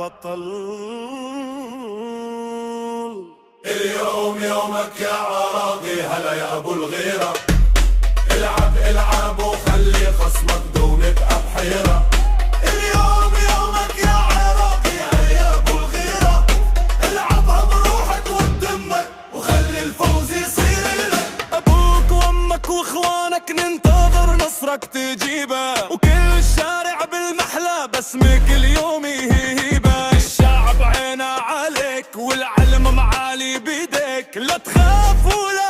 بطل. اليوم يومك يا عراقي، هلا يا ابو الغيرة. العب العب وخلي خصمك دوم يبقى بحيرة. اليوم يومك يا عراقي، هلا يا ابو الغيرة. العبها بروحك وبدمك وخلي الفوز يصير لك. ابوك وامك واخوانك ننتظر نصرك تجيبه، وكل الشارع بالمحلى باسمك اليوم يهيبه. الشعب عينه عليك والعلم معالي بيديك، لا تخاف ولا